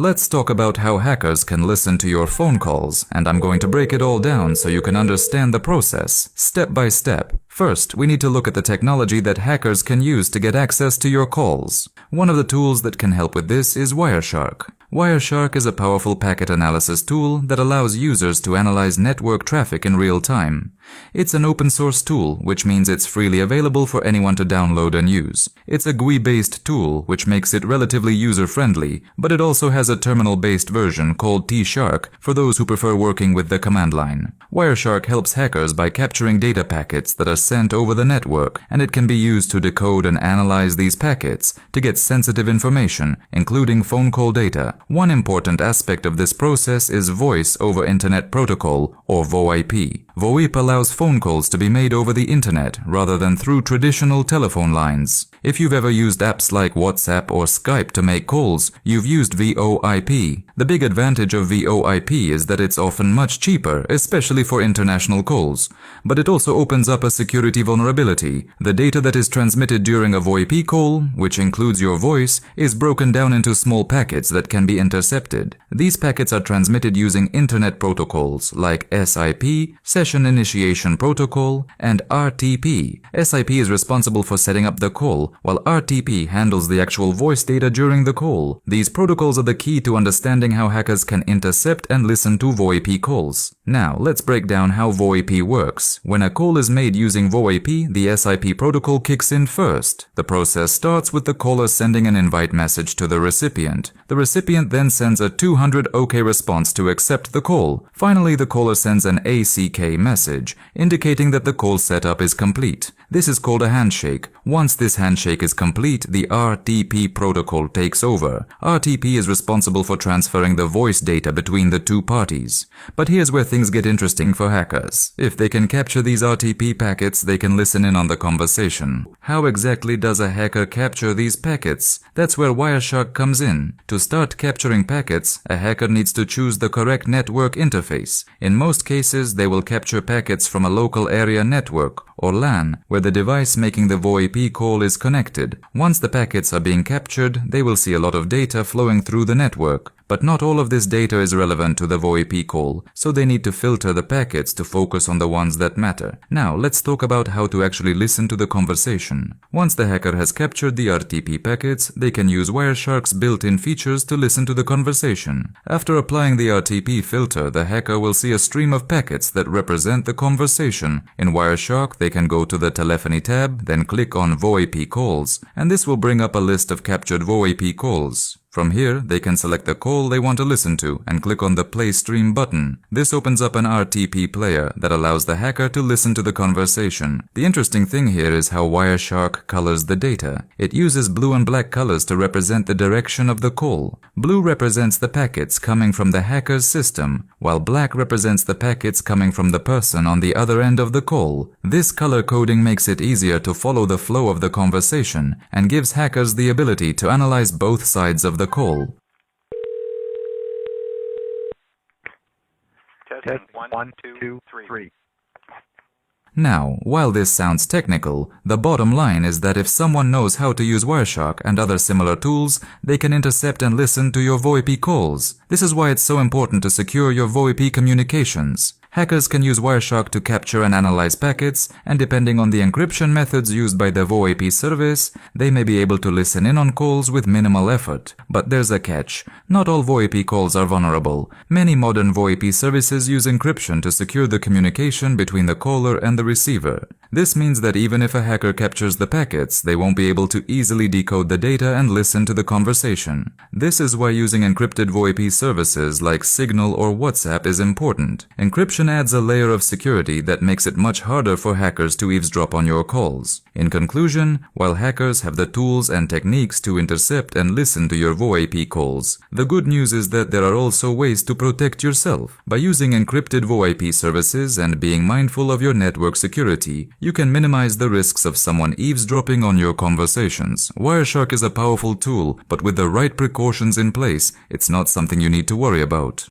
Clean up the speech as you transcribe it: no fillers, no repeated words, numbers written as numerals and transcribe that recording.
Let's talk about how hackers can listen to your phone calls, and I'm going to break it all down so you can understand the process, step by step. First, we need to look at the technology that hackers can use to get access to your calls. One of the tools that can help with this is Wireshark. Wireshark is a powerful packet analysis tool that allows users to analyze network traffic in real time. It's an open source tool, which means it's freely available for anyone to download and use. It's a GUI-based tool, which makes it relatively user-friendly, but it also has a terminal-based version called T-Shark for those who prefer working with the command line. Wireshark helps hackers by capturing data packets that are sent over the network, and it can be used to decode and analyze these packets to get sensitive information, including phone call data. One important aspect of this process is Voice over Internet Protocol, or VoIP. VoIP allows phone calls to be made over the internet rather than through traditional telephone lines. If you've ever used apps like WhatsApp or Skype to make calls, you've used VoIP. The big advantage of VoIP is that it's often much cheaper, especially for international calls. But it also opens up a security vulnerability. The data that is transmitted during a VoIP call, which includes your voice, is broken down into small packets that can be intercepted. These packets are transmitted using internet protocols like SIP, Session Initiation Protocol, and RTP. SIP is responsible for setting up the call, while RTP handles the actual voice data during the call. These protocols are the key to understanding how hackers can intercept and listen to VoIP calls. Now, let's break down how VoIP works. When a call is made using VoIP, the SIP protocol kicks in first. The process starts with the caller sending an invite message to the recipient. The recipient then sends a 200 OK response to accept the call. Finally, the caller sends an ACK message, indicating that the call setup is complete. This is called a handshake. Once this handshake is complete, the RTP protocol takes over. RTP is responsible for transferring the voice data between the two parties. But here's where things get interesting for hackers. If they can capture these RTP packets, they can listen in on the conversation. How exactly does a hacker capture these packets? That's where Wireshark comes in. To start capturing packets, a hacker needs to choose the correct network interface. In most cases, they will capture packets from a local area network, or LAN, where the device making the VoIP call is connected. Once the packets are being captured, they will see a lot of data flowing through the network. But not all of this data is relevant to the VoIP call, so they need to filter the packets to focus on the ones that matter. Now, let's talk about how to actually listen to the conversation. Once the hacker has captured the RTP packets, they can use Wireshark's built-in features to listen to the conversation. After applying the RTP filter, the hacker will see a stream of packets that represent the conversation. In Wireshark, they can go to the Telephony tab, then click on VoIP calls, and this will bring up a list of captured VoIP calls. From here, they can select the call they want to listen to and click on the Play Stream button. This opens up an RTP player that allows the hacker to listen to the conversation. The interesting thing here is how Wireshark colors the data. It uses blue and black colors to represent the direction of the call. Blue represents the packets coming from the hacker's system, while black represents the packets coming from the person on the other end of the call. This color coding makes it easier to follow the flow of the conversation and gives hackers the ability to analyze both sides of the call. Testing 1, 2, 3. Now, while this sounds technical, the bottom line is that if someone knows how to use Wireshark and other similar tools, they can intercept and listen to your VoIP calls. This is why it's so important to secure your VoIP communications. Hackers can use Wireshark to capture and analyze packets, and depending on the encryption methods used by the VoIP service, they may be able to listen in on calls with minimal effort. But there's a catch. Not all VoIP calls are vulnerable. Many modern VoIP services use encryption to secure the communication between the caller and the receiver. This means that even if a hacker captures the packets, they won't be able to easily decode the data and listen to the conversation. This is why using encrypted VoIP services like Signal or WhatsApp is important. Encryption adds a layer of security that makes it much harder for hackers to eavesdrop on your calls. In conclusion, while hackers have the tools and techniques to intercept and listen to your VoIP calls, the good news is that there are also ways to protect yourself. By using encrypted VoIP services and being mindful of your network security, you can minimize the risks of someone eavesdropping on your conversations. Wireshark is a powerful tool, but with the right precautions in place, it's not something you need to worry about.